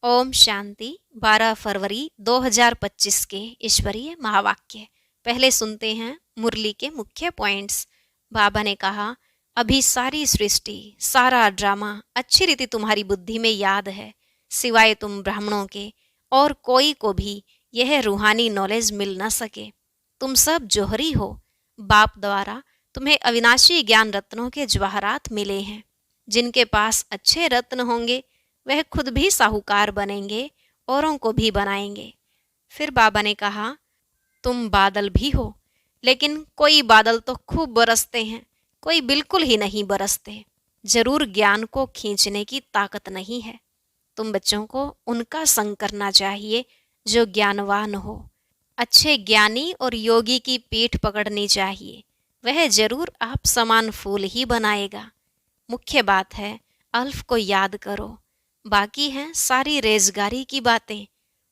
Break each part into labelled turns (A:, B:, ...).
A: ओम शांति। 12 फरवरी 2025 के ईश्वरीय महावाक्य। पहले सुनते हैं मुरली के मुख्य पॉइंट्स। बाबा ने कहा, अभी सारी सृष्टि, सारा ड्रामा अच्छी रीति तुम्हारी बुद्धि में याद है। सिवाय तुम ब्राह्मणों के और कोई को भी यह रूहानी नॉलेज मिल न सके। तुम सब जोहरी हो। बाप द्वारा तुम्हें अविनाशी ज्ञान रत्नों के जवाहरात मिले हैं। जिनके पास अच्छे रत्न होंगे वह खुद भी साहूकार बनेंगे, औरों को भी बनाएंगे। फिर बाबा ने कहा, तुम बादल भी हो, लेकिन कोई बादल तो खूब बरसते हैं, कोई बिल्कुल ही नहीं बरसते। जरूर ज्ञान को खींचने की ताकत नहीं है। तुम बच्चों को उनका संग करना चाहिए जो ज्ञानवान हो। अच्छे ज्ञानी और योगी की पीठ पकड़नी चाहिए, वह जरूर आप समान फूल ही बनाएगा। मुख्य बात है, अल्फ को याद करो। बाकी हैं सारी रेजगारी की बातें,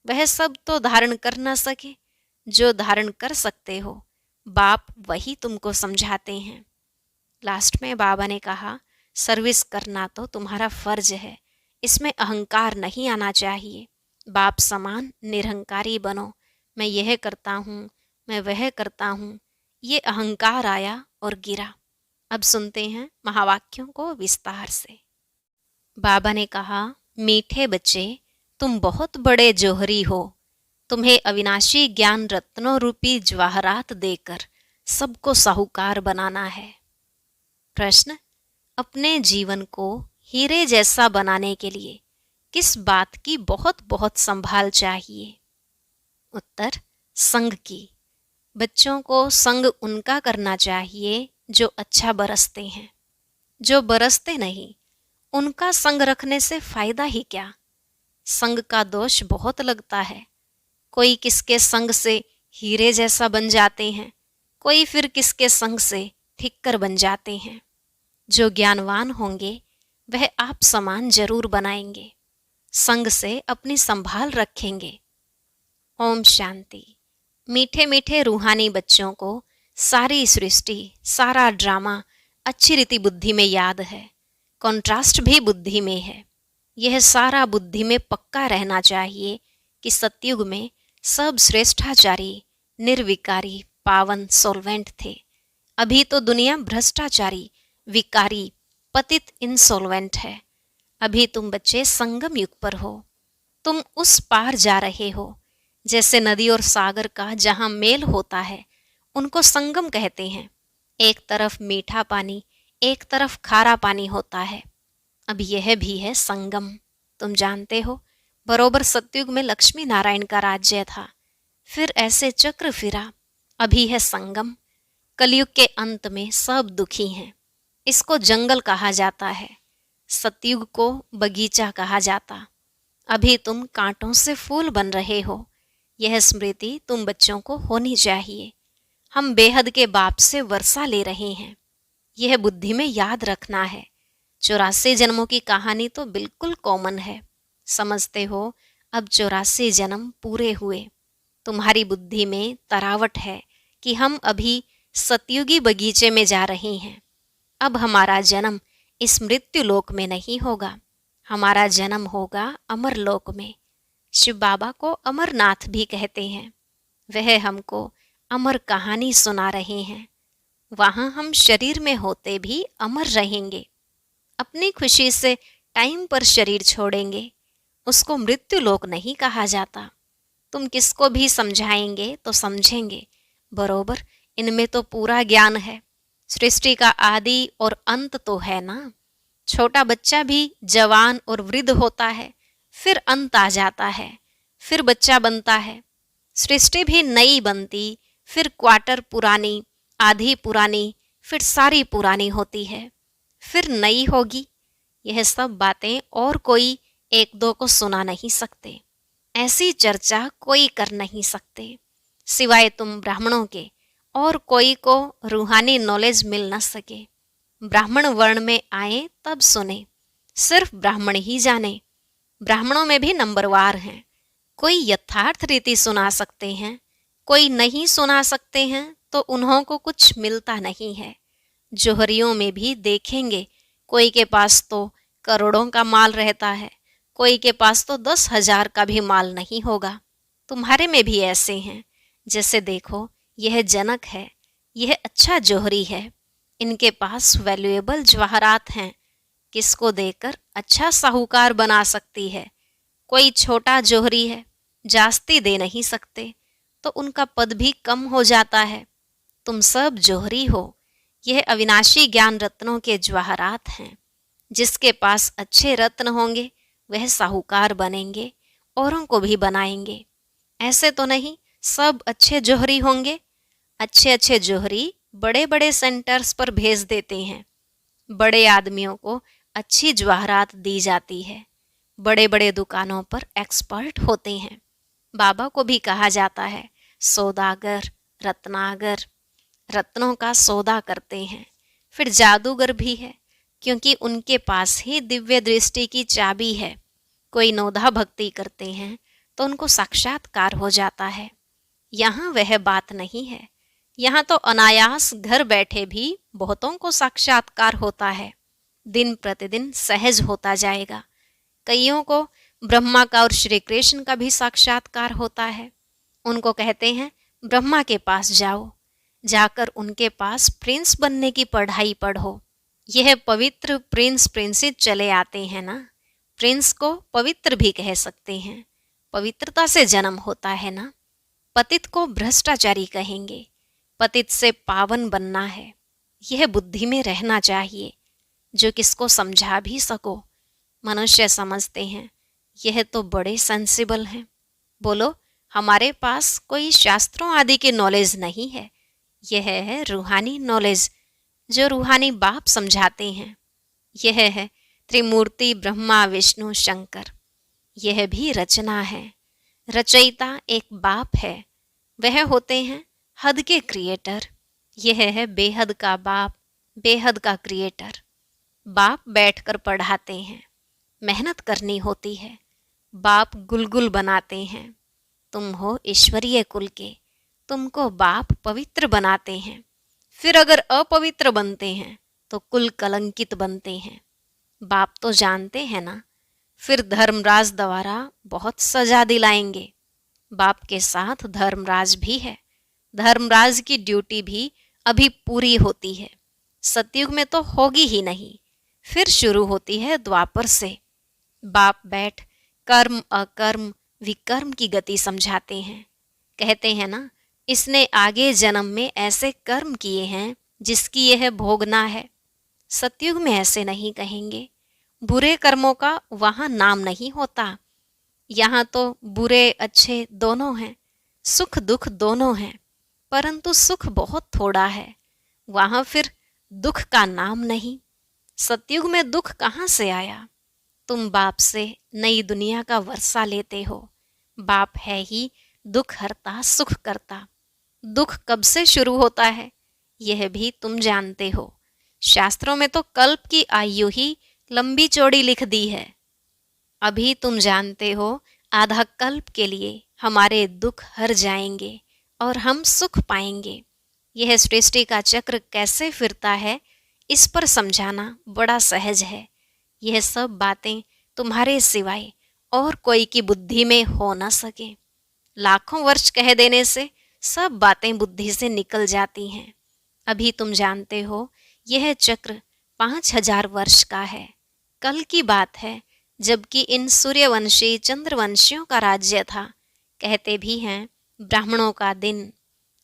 A: वह सब तो धारण कर न सके। जो धारण कर सकते हो, बाप वही तुमको समझाते हैं। लास्ट में बाबा ने कहा, सर्विस करना तो तुम्हारा फर्ज है, इसमें अहंकार नहीं आना चाहिए। बाप समान निरहंकारी बनो। मैं यह करता हूँ, मैं वह करता हूँ, ये अहंकार आया और गिरा। अब सुनते हैं महावाक्यों को विस्तार से। बाबा ने कहा, मीठे बच्चे, तुम बहुत बड़े जोहरी हो। तुम्हें अविनाशी ज्ञान रत्नों रूपी जवाहरात देकर सबको साहूकार बनाना है। प्रश्न, अपने जीवन को हीरे जैसा बनाने के लिए किस बात की बहुत बहुत संभाल चाहिए? उत्तर, संग की। बच्चों को संग उनका करना चाहिए जो अच्छा बरसते हैं। जो बरसते नहीं, उनका संग रखने से फायदा ही क्या? संग का दोष बहुत लगता है। कोई किसके संग से हीरे जैसा बन जाते हैं, कोई फिर किसके संग से ठिक्कर बन जाते हैं। जो ज्ञानवान होंगे वह आप समान जरूर बनाएंगे, संग से अपनी संभाल रखेंगे। ओम शांति। मीठे मीठे रूहानी बच्चों को सारी सृष्टि, सारा ड्रामा अच्छी रीति बुद्धि में याद है। कॉन्ट्रास्ट भी बुद्धि में है। यह सारा बुद्धि में पक्का रहना चाहिए कि सतयुग में सब श्रेष्ठाचारी, निर्विकारी, पावन, सोल्वेंट थे। अभी तो दुनिया भ्रष्टाचारी, विकारी, पतित, इंसोल्वेंट है। अभी तुम बच्चे संगम युग पर हो। तुम उस पार जा रहे हो। जैसे नदी और सागर का जहां मेल होता है, उनको संगम कहते हैं। एक तरफ मीठा पानी, एक तरफ खारा पानी होता है। अब यह भी है संगम। तुम जानते हो, बरोबर सतयुग में लक्ष्मी नारायण का राज्य था, फिर ऐसे चक्र फिरा। अभी है संगम। कलयुग के अंत में सब दुखी हैं। इसको जंगल कहा जाता है, सतयुग को बगीचा कहा जाता। अभी तुम कांटों से फूल बन रहे हो। यह स्मृति तुम बच्चों को होनी चाहिए। हम बेहद के बाप से वर्षा ले रहे हैं, यह बुद्धि में याद रखना है। 84 जन्मों की कहानी तो बिल्कुल कॉमन है। समझते हो, अब 84 जन्म पूरे हुए। तुम्हारी बुद्धि में तरावट है कि हम अभी सतयुगी बगीचे में जा रहे हैं। अब हमारा जन्म इस मृत्यु लोक में नहीं होगा, हमारा जन्म होगा अमर लोक में। शिव बाबा को अमरनाथ भी कहते हैं। वह हमको अमर कहानी सुना रहे हैं। वहां हम शरीर में होते भी अमर रहेंगे। अपनी खुशी से टाइम पर शरीर छोड़ेंगे, उसको मृत्यु लोक नहीं कहा जाता। तुम किसको भी समझाएंगे तो समझेंगे, बरोबर इनमें तो पूरा ज्ञान है। सृष्टि का आदि और अंत तो है ना। छोटा बच्चा भी जवान और वृद्ध होता है, फिर अंत आ जाता है, फिर बच्चा बनता है। सृष्टि भी नई बनती, फिर क्वार्टर पुरानी, आधी पुरानी, फिर सारी पुरानी होती है, फिर नई होगी। यह सब बातें और कोई एक दो को सुना नहीं सकते। ऐसी चर्चा कोई कर नहीं सकते। सिवाय तुम ब्राह्मणों के और कोई को रूहानी नॉलेज मिल न सके। ब्राह्मण वर्ण में आए तब सुने, सिर्फ ब्राह्मण ही जाने। ब्राह्मणों में भी नंबरवार हैं। कोई यथार्थ रीति सुना सकते हैं, कोई नहीं सुना सकते हैं, तो उन्हों को कुछ मिलता नहीं है। जोहरियों में भी देखेंगे, कोई के पास तो करोड़ों का माल रहता है, कोई के पास तो 10,000 का भी माल नहीं होगा। तुम्हारे में भी ऐसे हैं। जैसे देखो, यह जनक है, यह अच्छा जौहरी है, इनके पास वैल्यूएबल जवाहरात हैं, किसको देकर अच्छा साहूकार बना सकती है। कोई छोटा जौहरी है, जास्ती दे नहीं सकते, तो उनका पद भी कम हो जाता है। तुम सब जौहरी हो, यह अविनाशी ज्ञान रत्नों के जवाहरात हैं। जिसके पास अच्छे रत्न होंगे वह साहूकार बनेंगे, औरों को भी बनाएंगे। ऐसे तो नहीं सब अच्छे जौहरी होंगे। अच्छे अच्छे जौहरी बड़े बड़े सेंटर्स पर भेज देते हैं। बड़े आदमियों को अच्छी जवाहरात दी जाती है, बड़े बड़े दुकानों पर एक्सपर्ट होते हैं। बाबा को भी कहा जाता है सौदागर, रत्नागर, रत्नों का सौदा करते हैं। फिर जादूगर भी है, क्योंकि उनके पास ही दिव्य दृष्टि की चाबी है। कोई नौधा भक्ति करते हैं तो उनको साक्षात्कार हो जाता है। यहाँ वह बात नहीं है। यहाँ तो अनायास घर बैठे भी बहुतों को साक्षात्कार होता है। दिन प्रतिदिन सहज होता जाएगा। कईयों को ब्रह्मा का और श्री कृष्ण का भी साक्षात्कार होता है। उनको कहते हैं ब्रह्मा के पास जाओ, जाकर उनके पास प्रिंस बनने की पढ़ाई पढ़ो। यह पवित्र प्रिंस प्रिंसेस चले आते हैं ना। प्रिंस को पवित्र भी कह सकते हैं, पवित्रता से जन्म होता है ना। पतित को भ्रष्टाचारी कहेंगे, पतित से पावन बनना है। यह बुद्धि में रहना चाहिए, जो किसको समझा भी सको। मनुष्य समझते हैं यह तो बड़े सेंसिबल हैं। बोलो, हमारे पास कोई शास्त्रों आदि की नॉलेज नहीं है। यह है रूहानी नॉलेज, जो रूहानी बाप समझाते हैं। यह है त्रिमूर्ति ब्रह्मा विष्णु शंकर। यह भी रचना है। रचयिता एक बाप है, वह होते हैं हद के क्रिएटर। यह है बेहद का बाप, बेहद का क्रिएटर। बाप बैठकर पढ़ाते हैं, मेहनत करनी होती है। बाप गुलगुल बनाते हैं। तुम हो ईश्वरीय कुल के, तुमको बाप पवित्र बनाते हैं। फिर अगर अपवित्र बनते हैं तो कुल कलंकित बनते हैं। बाप तो जानते हैं ना। फिर धर्मराज द्वारा बहुत सजा दिलाएंगे। बाप के साथ धर्मराज भी है। धर्मराज की ड्यूटी भी अभी पूरी होती है। सतयुग में तो होगी ही नहीं, फिर शुरू होती है द्वापर से। बाप बैठ कर्म अकर्म विकर्म की गति समझाते हैं। कहते हैं ना, इसने आगे जन्म में ऐसे कर्म किए हैं जिसकी यह भोगना है। सतयुग में ऐसे नहीं कहेंगे। बुरे कर्मों का वहां नाम नहीं होता। यहाँ तो बुरे अच्छे दोनों हैं, सुख दुख दोनों हैं, परंतु सुख बहुत थोड़ा है। वहां फिर दुख का नाम नहीं। सतयुग में दुख कहाँ से आया? तुम बाप से नई दुनिया का वर्षा लेते हो। बाप है ही दुख हरता सुख करता। दुख कब से शुरू होता है यह भी तुम जानते हो। शास्त्रों में तो कल्प की आयु ही लंबी चौड़ी लिख दी है। अभी तुम जानते हो आधा कल्प के लिए हमारे दुख हर जाएंगे और हम सुख पाएंगे। यह सृष्टि का चक्र कैसे फिरता है, इस पर समझाना बड़ा सहज है। यह सब बातें तुम्हारे सिवाय और कोई की बुद्धि में हो न सके। लाखों वर्ष कह देने से सब बातें बुद्धि से निकल जाती हैं। अभी तुम जानते हो यह चक्र 5000 वर्ष का है। कल की बात है, जबकि इन सूर्यवंशी चंद्रवंशियों का राज्य था। कहते भी हैं ब्राह्मणों का दिन।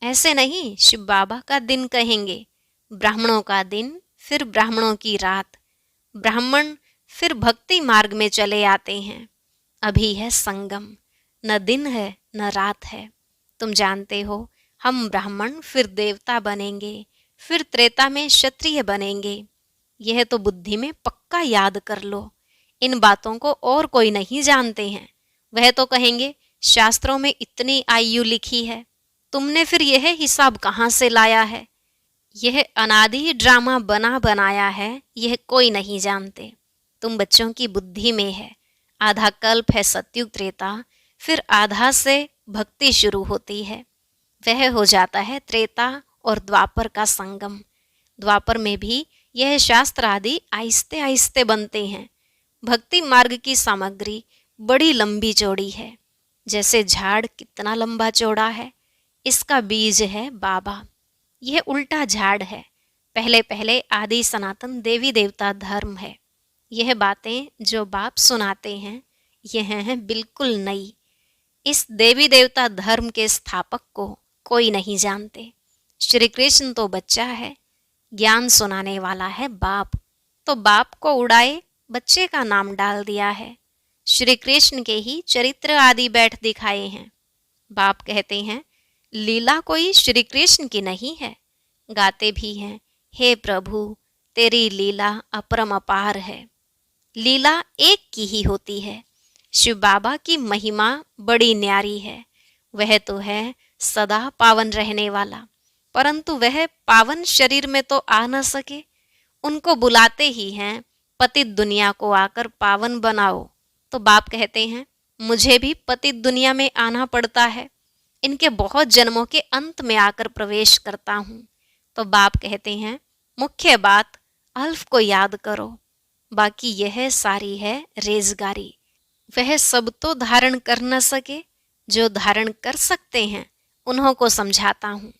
A: ऐसे नहीं, शिव बाबा का दिन कहेंगे। ब्राह्मणों का दिन, फिर ब्राह्मणों की रात। ब्राह्मण फिर भक्ति मार्ग में चले आते हैं। अभी है संगम, न दिन है न रात है। तुम जानते हो हम ब्राह्मण फिर देवता बनेंगे, फिर त्रेता में क्षत्रिय बनेंगे। यह तो बुद्धि में पक्का याद कर लो। इन बातों को और कोई नहीं जानते हैं। वह तो कहेंगे शास्त्रों में इतनी आयु लिखी है, तुमने फिर यह हिसाब कहाँ से लाया है? यह अनादि ड्रामा बना बनाया है, यह कोई नहीं जानते। तुम बच्चों की बुद्धि में है। आधा कल्प है सतयुग त्रेता, फिर आधा से भक्ति शुरू होती है। वह हो जाता है त्रेता और द्वापर का संगम। द्वापर में भी यह शास्त्र आदि आहिस्ते आहिस्ते बनते हैं। भक्ति मार्ग की सामग्री बड़ी लंबी चौड़ी है, जैसे झाड़ कितना लंबा चौड़ा है। इसका बीज है बाबा। यह उल्टा झाड़ है। पहले पहले आदि सनातन देवी देवता धर्म है। यह बातें जो बाप सुनाते हैं, यह हैं बिल्कुल नई। इस देवी देवता धर्म के स्थापक को कोई नहीं जानते। श्री कृष्ण तो बच्चा है, ज्ञान सुनाने वाला है बाप। तो बाप को उड़ाए बच्चे का नाम डाल दिया है। श्री कृष्ण के ही चरित्र आदि बैठ दिखाए हैं। बाप कहते हैं लीला कोई श्री कृष्ण की नहीं है। गाते भी हैं, हे प्रभु तेरी लीला अपरम अपार है। लीला एक की ही होती है। शिव बाबा की महिमा बड़ी न्यारी है। वह तो है सदा पावन रहने वाला, परंतु वह पावन शरीर में तो आ न सके। उनको बुलाते ही हैं पतित दुनिया को आकर पावन बनाओ। तो बाप कहते हैं मुझे भी पतित दुनिया में आना पड़ता है। इनके बहुत जन्मों के अंत में आकर प्रवेश करता हूँ। तो बाप कहते हैं मुख्य बात अल्फ को याद करो, बाकी यह सारी है रेजगारी। वह सब तो धारण कर न सके, जो धारण कर सकते हैं उन्हों को समझाता हूँ।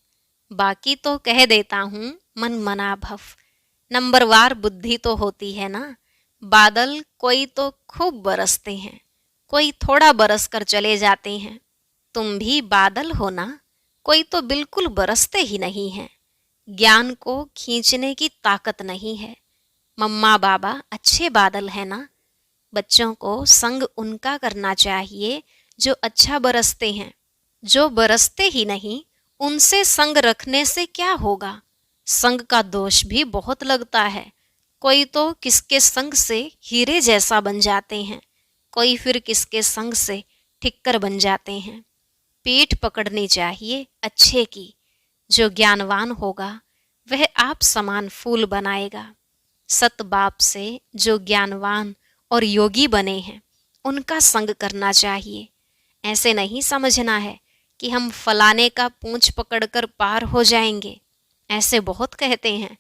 A: बाकी तो कह देता हूँ मन मना भव। नंबरवार बुद्धि तो होती है ना। बादल कोई तो खूब बरसते हैं, कोई थोड़ा बरस कर चले जाते हैं। तुम भी बादल हो ना, कोई तो बिल्कुल बरसते ही नहीं है। ज्ञान को खींचने की ताकत नहीं है। मम्मा बाबा अच्छे बादल है ना। बच्चों को संग उनका करना चाहिए जो अच्छा बरसते हैं। जो बरसते ही नहीं, उनसे संग रखने से क्या होगा। संग का दोष भी बहुत लगता है। कोई तो किसके संग से हीरे जैसा बन जाते हैं, कोई फिर किसके संग से ठिक्कर बन जाते हैं। पीठ पकड़नी चाहिए अच्छे की। जो ज्ञानवान होगा वह आप समान फूल बनाएगा। सत बाप से जो ज्ञानवान और योगी बने हैं उनका संग करना चाहिए। ऐसे नहीं समझना है कि हम फलाने का पूंछ पकड़कर पार हो जाएंगे। ऐसे बहुत कहते हैं,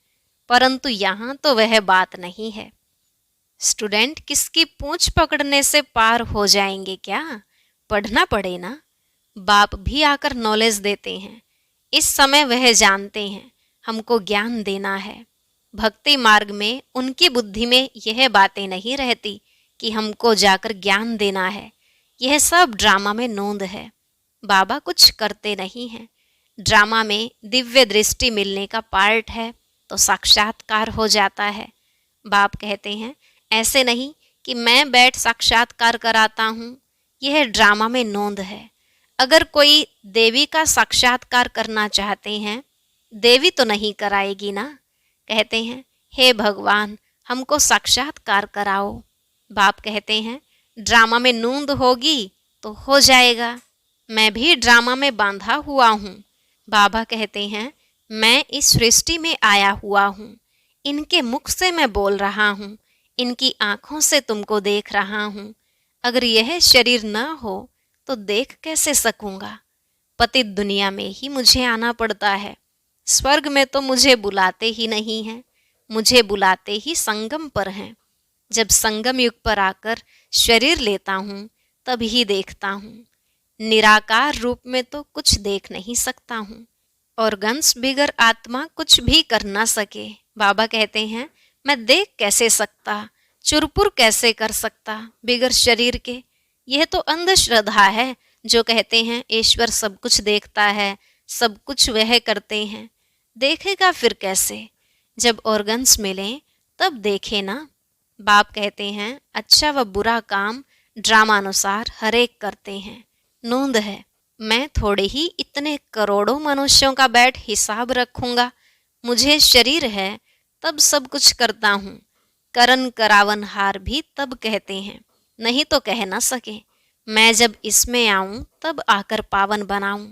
A: परंतु यहाँ तो वह बात नहीं है। स्टूडेंट किसकी पूंछ पकड़ने से पार हो जाएंगे क्या? पढ़ना पड़े ना। बाप भी आकर नॉलेज देते हैं। इस समय वह जानते हैं हमको ज्ञान देना है। भक्ति मार्ग में उनकी बुद्धि में यह बातें नहीं रहती कि हमको जाकर ज्ञान देना है। यह सब ड्रामा में नोंद है। बाबा कुछ करते नहीं हैं। ड्रामा में दिव्य दृष्टि मिलने का पार्ट है तो साक्षात्कार हो जाता है। बाप कहते हैं ऐसे नहीं कि मैं बैठ साक्षात्कार कराता हूँ। यह ड्रामा में नोंद है। अगर कोई देवी का साक्षात्कार करना चाहते हैं, देवी तो नहीं कराएगी ना। कहते हैं हे भगवान हमको साक्षात्कार कराओ। बाप कहते हैं ड्रामा में नोंद होगी तो हो जाएगा। मैं भी ड्रामा में बांधा हुआ हूँ। बाबा कहते हैं मैं इस सृष्टि में आया हुआ हूँ। इनके मुख से मैं बोल रहा हूँ, इनकी आँखों से तुमको देख रहा हूँ। अगर यह शरीर न हो तो देख कैसे सकूँगा। पतित दुनिया में ही मुझे आना पड़ता है। स्वर्ग में तो मुझे बुलाते ही नहीं हैं। मुझे बुलाते ही संगम पर हैं। जब संगम युग पर आकर शरीर लेता हूँ तब ही देखता हूँ। निराकार रूप में तो कुछ देख नहीं सकता हूँ। ऑर्गन्स बिगर आत्मा कुछ भी कर ना सके। बाबा कहते हैं मैं देख कैसे सकता, चुरपुर कैसे कर सकता बिगर शरीर के। यह तो अंधश्रद्धा है जो कहते हैं ईश्वर सब कुछ देखता है, सब कुछ वह करते हैं। देखेगा फिर कैसे? जब ऑर्गन्स मिलें तब देखे ना। बाप कहते हैं अच्छा व बुरा काम ड्रामानुसार हरेक करते हैं। नोंद है मैं थोड़े ही इतने करोड़ों मनुष्यों का बैठ हिसाब रखूंगा। मुझे शरीर है तब सब कुछ करता हूँ। करन करावन हार भी तब कहते हैं, नहीं तो कह ना सके। मैं जब इसमें आऊं तब आकर पावन बनाऊं।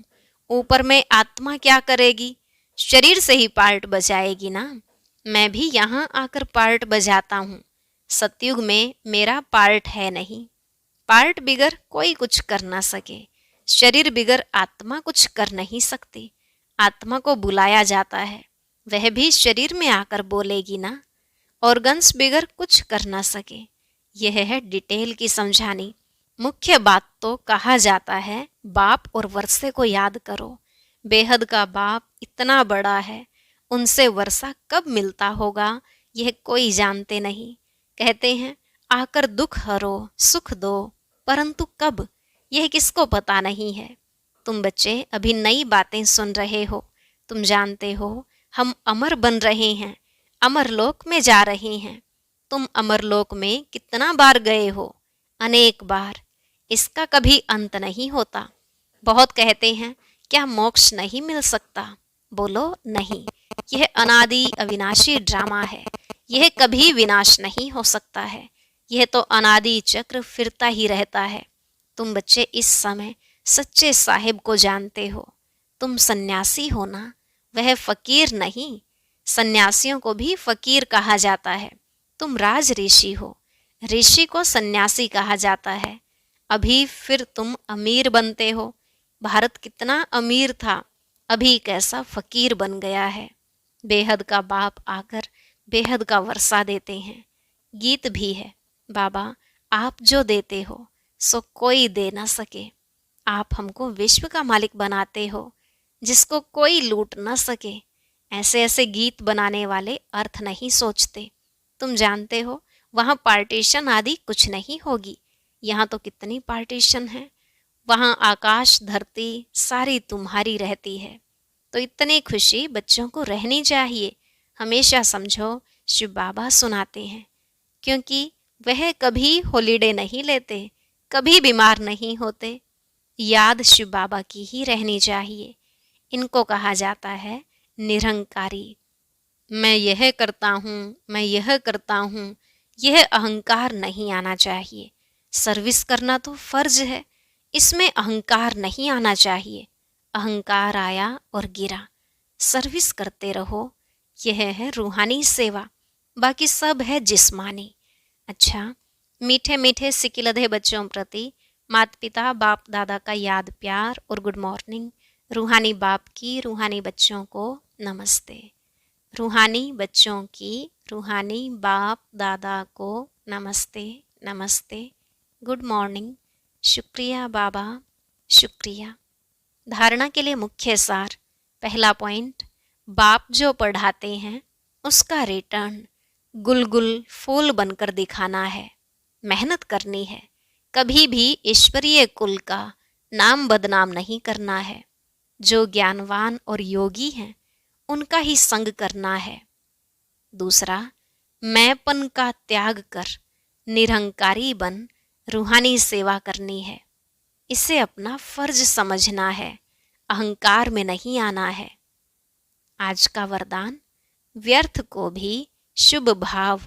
A: ऊपर में आत्मा क्या करेगी? शरीर से ही पार्ट बजाएगी ना। मैं भी यहाँ आकर पार्ट बजाता हूँ। सतयुग में मेरा पार्ट है नहीं। पार्ट बिगर कोई कुछ कर ना सके। शरीर बिगर आत्मा कुछ कर नहीं सकती। आत्मा को बुलाया जाता है, वह भी शरीर में आकर बोलेगी ना। ऑर्गन्स बिगर कुछ कर ना सके। यह है डिटेल की समझानी। मुख्य बात तो कहा जाता है बाप और वर्षे को याद करो। बेहद का बाप इतना बड़ा है, उनसे वर्षा कब मिलता होगा यह कोई जानते नहीं। कहते हैं आकर दुख हरो सुख दो, परंतु कब यह किसको पता नहीं है। तुम बच्चे अभी नई बातें सुन रहे हो। तुम जानते हो हम अमर बन रहे हैं, अमरलोक में जा रहे हैं। तुम अमरलोक में कितना बार गए हो? अनेक बार। इसका कभी अंत नहीं होता। बहुत कहते हैं क्या मोक्ष नहीं मिल सकता? बोलो नहीं, यह अनादि अविनाशी ड्रामा है। यह कभी विनाश नहीं हो सकता है। यह तो अनादि चक्र फिरता ही रहता है। तुम बच्चे इस समय सच्चे साहिब को जानते हो। तुम सन्यासी हो ना, वह फकीर नहीं। सन्यासियों को भी फकीर कहा जाता है। तुम राज ऋषि हो, ऋषि को सन्यासी कहा जाता है। अभी फिर तुम अमीर बनते हो। भारत कितना अमीर था, अभी कैसा फकीर बन गया है। बेहद का बाप आकर बेहद का वर्षा देते हैं। गीत भी है, बाबा आप जो देते हो सो कोई दे ना सके। आप हमको विश्व का मालिक बनाते हो, जिसको कोई लूट न सके। ऐसे ऐसे गीत बनाने वाले अर्थ नहीं सोचते। तुम जानते हो वहाँ पार्टीशन आदि कुछ नहीं होगी। यहाँ तो कितनी पार्टीशन है। वहाँ आकाश धरती सारी तुम्हारी रहती है। तो इतनी खुशी बच्चों को रहनी चाहिए। हमेशा समझो शिव बाबा सुनाते हैं, क्योंकि वह कभी हॉलीडे नहीं लेते, कभी बीमार नहीं होते। याद शिव बाबा की ही रहनी चाहिए। इनको कहा जाता है निरंकारी। मैं यह करता हूँ, मैं यह करता हूँ, यह अहंकार नहीं आना चाहिए। सर्विस करना तो फर्ज है, इसमें अहंकार नहीं आना चाहिए। अहंकार आया और गिरा। सर्विस करते रहो, यह है रूहानी सेवा। बाकी सब है जिस्मानी। अच्छा, मीठे मीठे सिकिलधे बच्चों प्रति माता पिता बाप दादा का याद प्यार और गुड मॉर्निंग। रूहानी बाप की रूहानी बच्चों को नमस्ते। रूहानी बच्चों की रूहानी बाप दादा को नमस्ते नमस्ते, गुड मॉर्निंग। शुक्रिया बाबा, शुक्रिया। धारणा के लिए मुख्य सार। पहला पॉइंट, बाप जो पढ़ाते हैं उसका रिटर्न गुलगुल फूल बनकर दिखाना है। मेहनत करनी है। कभी भी ईश्वरीय कुल का नाम बदनाम नहीं करना है। जो ज्ञानवान और योगी हैं उनका ही संग करना है। दूसरा, मैंपन का त्याग कर निरहंकारी बन रूहानी सेवा करनी है। इसे अपना फर्ज समझना है, अहंकार में नहीं आना है। आज का वरदान, व्यर्थ को भी शुभ भाव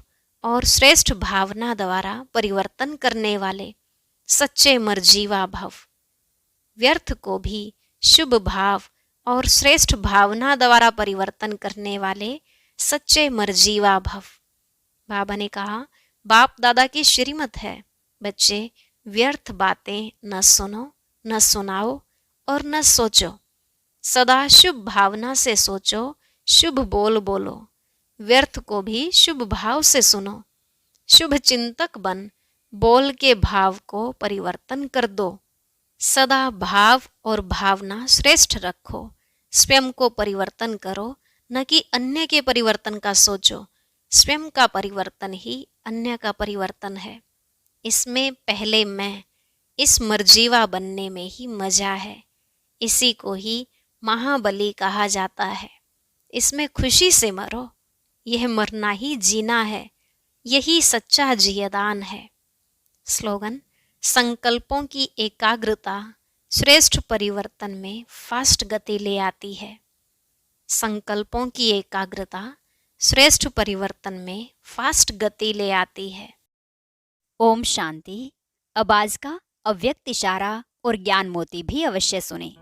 A: और श्रेष्ठ भावना द्वारा परिवर्तन करने वाले सच्चे मर्जीवा भव। व्यर्थ को भी शुभ भाव और श्रेष्ठ भावना द्वारा परिवर्तन करने वाले सच्चे मर्जीवा भव। बाबा ने कहा बाप दादा की श्रीमत है, बच्चे व्यर्थ बातें न सुनो, न सुनाओ और न सोचो। सदा शुभ भावना से सोचो, शुभ बोल बोलो। व्यर्थ को भी शुभ भाव से सुनो। शुभ चिंतक बन बोल के भाव को परिवर्तन कर दो। सदा भाव और भावना श्रेष्ठ रखो। स्वयं को परिवर्तन करो, न कि अन्य के परिवर्तन का सोचो। स्वयं का परिवर्तन ही अन्य का परिवर्तन है। इसमें पहले मैं, इस मर्जीवा बनने में ही मजा है। इसी को ही महाबली कहा जाता है। इसमें खुशी से मरो। यह मरना ही जीना है। यही सच्चा जियदान है। स्लोगन, संकल्पों की एकाग्रता श्रेष्ठ परिवर्तन में फास्ट गति ले आती है। संकल्पों की एकाग्रता श्रेष्ठ परिवर्तन में फास्ट गति ले आती है।
B: ओम शांति। अब आज का अव्यक्त इशारा और ज्ञान मोती भी अवश्य सुने।